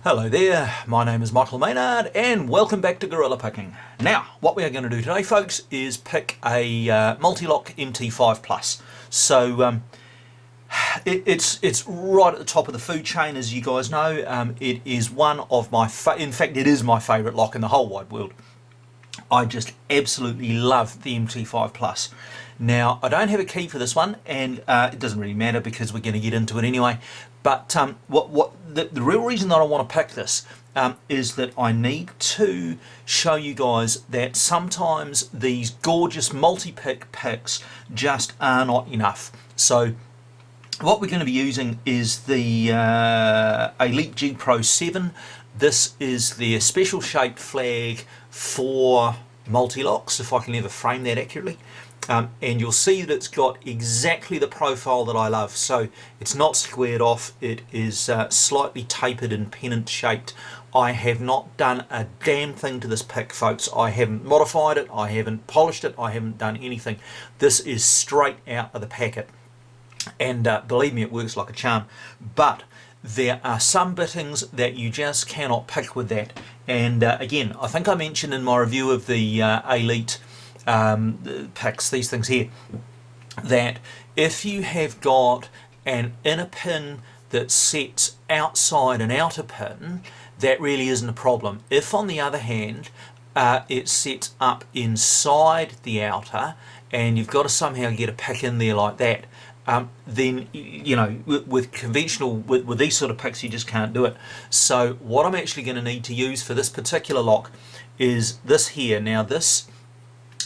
Hello there, my name is Michael Maynard and welcome back to Gorilla Picking. Now, what we are going to do today, folks, is pick a Mul-T-Lock MT5 Plus. So it's right at the top of the food chain, as you guys know. It is one of my, in fact, it is my favourite lock in the whole wide world. I just absolutely love the MT5 Plus. Now, I don't have a key for this one, and it doesn't really matter because we're going to get into it anyway. But the real reason that I want to pick this is that I need to show you guys that sometimes these gorgeous multi-pick picks just are not enough. So what we're going to be using is the Elite G Pro 7. This is their special shaped flag for multi-locks, if I can ever frame that accurately. And you'll see that it's got exactly the profile that I love. So it's not squared off, it is slightly tapered and pennant shaped. I have not done a damn thing to this pick, folks. I haven't modified it, I haven't polished it, I haven't done anything. This is straight out of the packet. And believe me, it works like a charm. But there are some bittings that you just cannot pick with that. And again, I think I mentioned in my review of the Elite picks, these things here, that if you have got an inner pin that sets outside an outer pin, that really isn't a problem. If on the other hand it sets up inside the outer and you've got to somehow get a pick in there like that, then, you know, with conventional, with these sort of picks, you just can't do it. So what I'm actually going to need to use for this particular lock is this here. Now this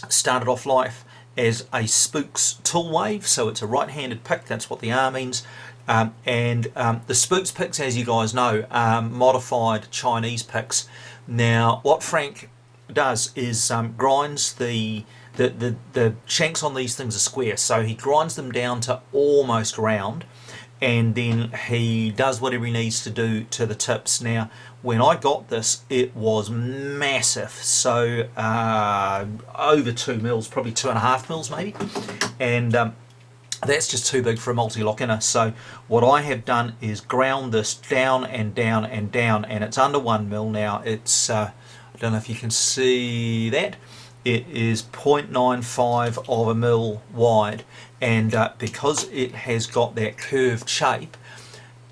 started off life as a Spooks tool wave, so it's a right-handed pick, that's what the R means. The Spooks picks, as you guys know, are modified Chinese picks. Now what Frank does is grinds the shanks on these things are square, so he grinds them down to almost round, and then he does whatever he needs to do to the tips. Now when I got this, it was massive, so over 2 mils, probably 2.5 mils maybe, and that's just too big for a multi-lock inner. So what I have done is ground this down and down and down, and it's under 1 mil now. It's I don't know if you can see that. It is 0.95 of a mil wide, and because it has got that curved shape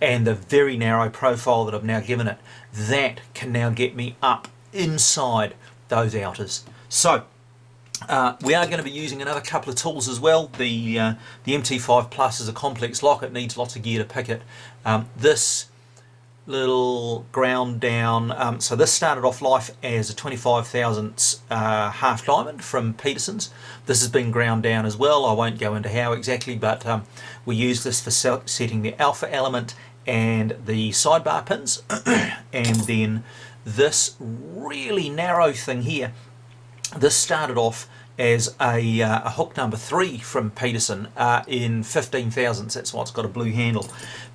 and the very narrow profile that I've now given it, that can now get me up inside those outers. So we are going to be using another couple of tools as well. The MT5 Plus is a complex lock, it needs lots of gear to pick it. This little ground down, so this started off life as a 25 thousandths half diamond from Peterson's. This has been ground down as well. I won't go into how exactly, but we use this for setting the alpha element and the sidebar pins. And then this really narrow thing here, this started off as a hook number 3 from Peterson in 15 thousandths. That's why it's got a blue handle.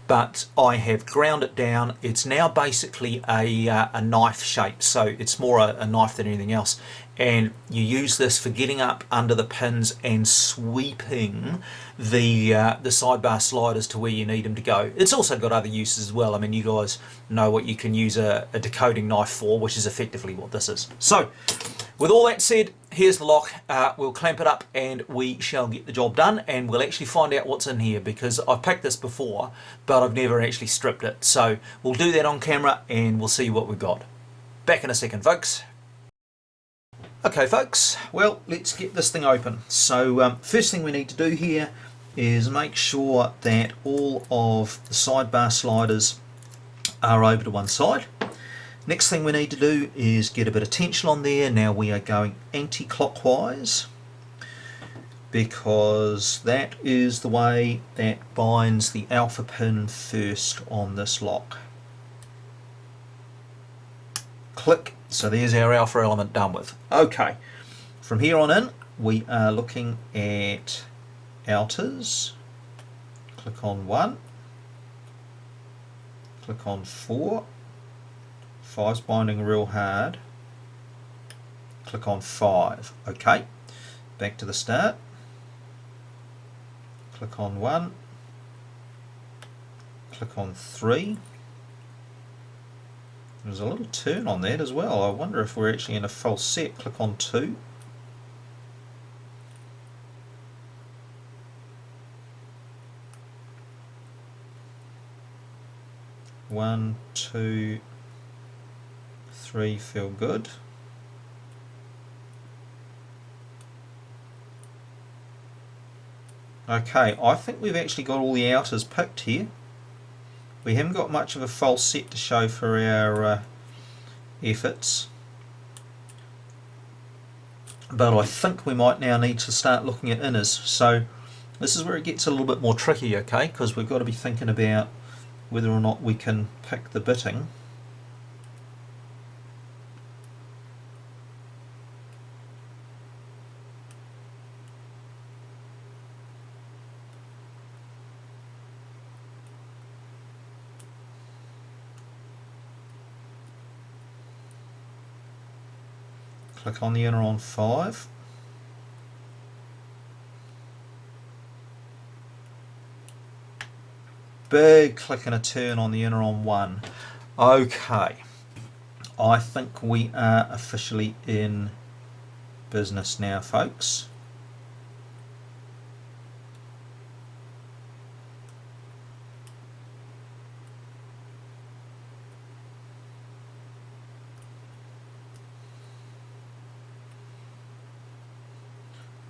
But I have ground it down. It's now basically a knife shape, so it's more a knife than anything else. And you use this for getting up under the pins and sweeping the sidebar sliders to where you need them to go. It's also got other uses as well. I mean, you guys know what you can use a decoding knife for, which is effectively what this is. So with all that said, here's the lock. We'll clamp it up and we shall get the job done, and we'll actually find out what's in here, because I've picked this before but I've never actually stripped it. So we'll do that on camera and we'll see what we've got. Back in a second, folks. Okay folks, well, let's get this thing open. So first thing we need to do here is make sure that all of the sidebar sliders are over to one side. Next thing we need to do is get a bit of tension on there. Now we are going anti-clockwise, because that is the way that binds the alpha pin first on this lock. Click. So there's our alpha element done with. Okay, from here on in we are looking at outers. Click on 1, click on 4, 5's binding real hard, click on 5. Okay, back to the start, click on 1, click on 3, There's a little turn on that as well. I wonder if we're actually in a false set. Click on 2. One, 2, 3 feel good. Okay, I think we've actually got all the outers picked here. We haven't got much of a false set to show for our efforts, but I think we might now need to start looking at inners. So this is where it gets a little bit more tricky, okay, because we've got to be thinking about whether or not we can pick the bitting. Click on the inner on 5. Big click and a turn on the inner on 1. Okay, I think we are officially in business now, folks.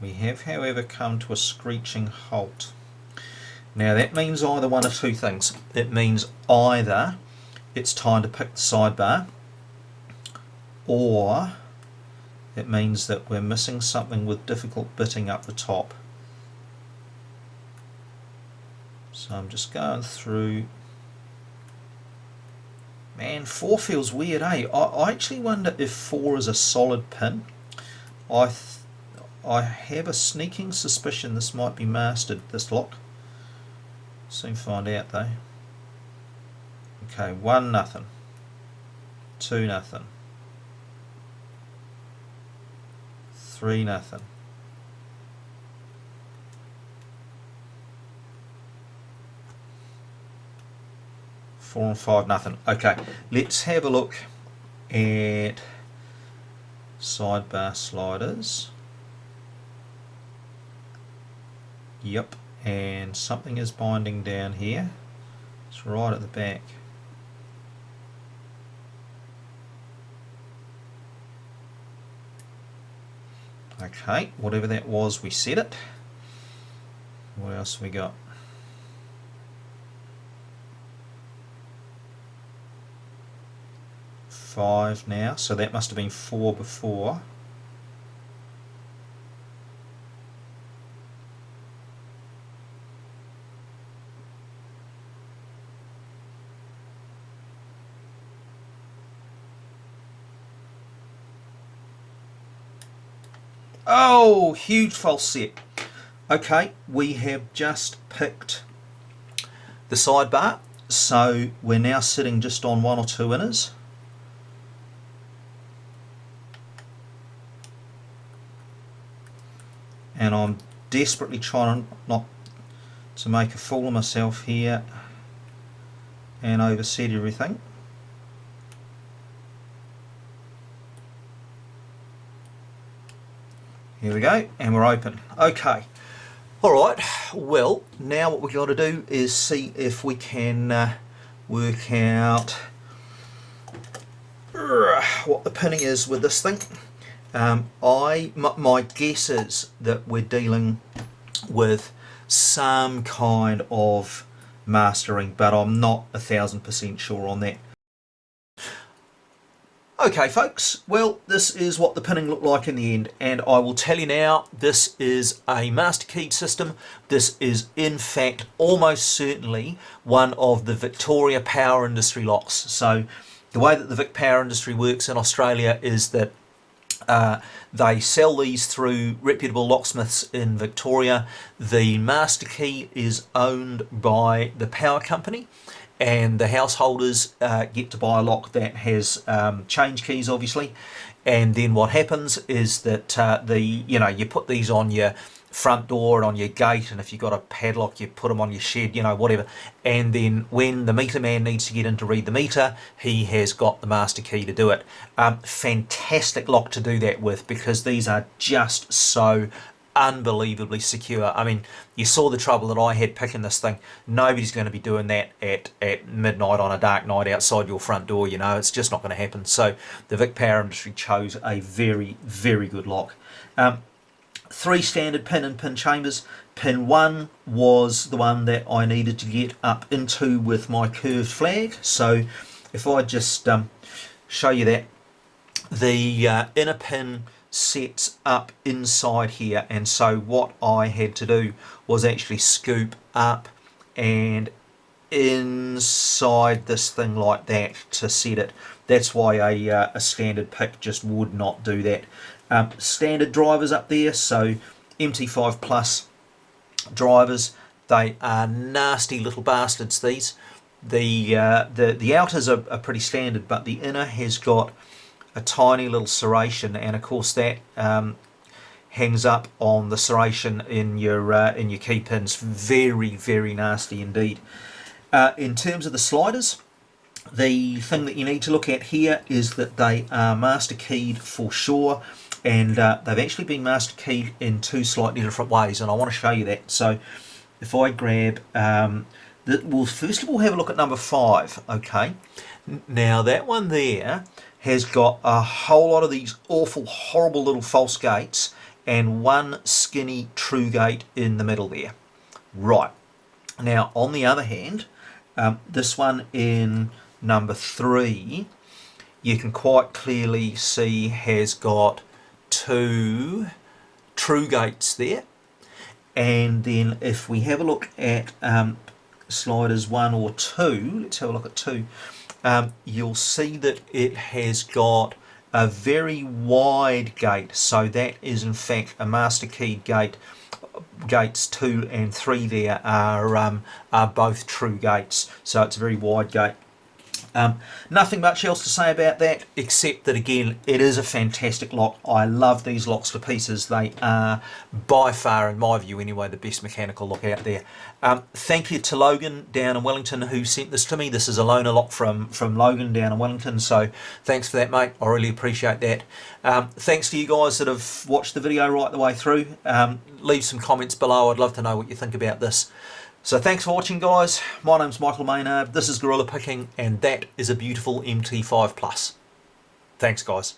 We have, however, come to a screeching halt. Now that means either one of two things. It means either it's time to pick the sidebar, or it means that we're missing something with difficult bitting up the top. So I'm just going through. Man, 4 feels weird, eh? I actually wonder if 4 is a solid pin. I have a sneaking suspicion this might be mastered, this lock. Soon find out though. Okay, 1-0. 2-0. 3-0. 4 and 5-0. Okay, let's have a look at sidebar sliders. Yep, and something is binding down here. It's right at the back. Okay, whatever that was, we set it. What else have we got? Five now, so that must have been 4 before. Oh, huge false set. Okay, we have just picked the sidebar, so we're now sitting just on 1 or 2 inners. And I'm desperately trying not to make a fool of myself here and overset everything. Here we go, and we're open. Okay, alright, well, now what we've got to do is see if we can work out what the pinning is with this thing. My guess is that we're dealing with some kind of mastering, but I'm not 1000% sure on that. Okay folks, well this is what the pinning looked like in the end, and I will tell you now, this is a master keyed system. This is in fact almost certainly one of the Victoria Power Industry locks. So the way that the Vic Power Industry works in Australia is that they sell these through reputable locksmiths in Victoria. The master key is owned by the power company, and the householders get to buy a lock that has change keys obviously, and then what happens is that you put these on your front door and on your gate, and if you've got a padlock you put them on your shed, whatever, and then when the meter man needs to get in to read the meter, he has got the master key to do it. Fantastic lock to do that with, because these are just so unbelievably secure. I mean, you saw the trouble that I had picking this thing. Nobody's going to be doing that at midnight on a dark night outside your front door. It's just not going to happen. So the Vic Power Industry chose a very, very good lock. 3 standard pin and pin chambers. Pin 1 was the one that I needed to get up into with my curved flag. So if I just show you that, the inner pin sets up inside here, and so what I had to do was actually scoop up and inside this thing like that to set it. That's why a standard pick just would not do that. Standard drivers up there, so MT5 Plus drivers. They are nasty little bastards, these. The outers are pretty standard, but the inner has got a tiny little serration, and of course that hangs up on the serration in your key pins. Very, very nasty indeed. In terms of the sliders, the thing that you need to look at here is that they are master keyed for sure, and they've actually been master keyed in 2 slightly different ways, and I want to show you that. So if I grab, we'll first of all have a look at number 5. Okay, now that one there has got a whole lot of these awful, horrible little false gates and 1 skinny true gate in the middle there. Right, now on the other hand, this one in number 3, you can quite clearly see has got 2 true gates there. And then if we have a look at sliders 1 or 2, let's have a look at 2, you'll see that it has got a very wide gate, so that is in fact a master keyed gate. Gates 2 and 3 there are both true gates, so it's a very wide gate. Nothing much else to say about that, except that again, it is a fantastic lock. I love these locks to pieces. They are by far, in my view anyway, the best mechanical lock out there. Thank you to Logan down in Wellington who sent this to me. This is a loaner lock from Logan down in Wellington, so thanks for that, mate. I really appreciate that. Thanks to you guys that have watched the video right the way through. Leave some comments below. I'd love to know what you think about this. So thanks for watching, guys. My name's Michael Maynard. This is Gorilla Picking, and that is a beautiful MT5 Plus. Thanks, guys.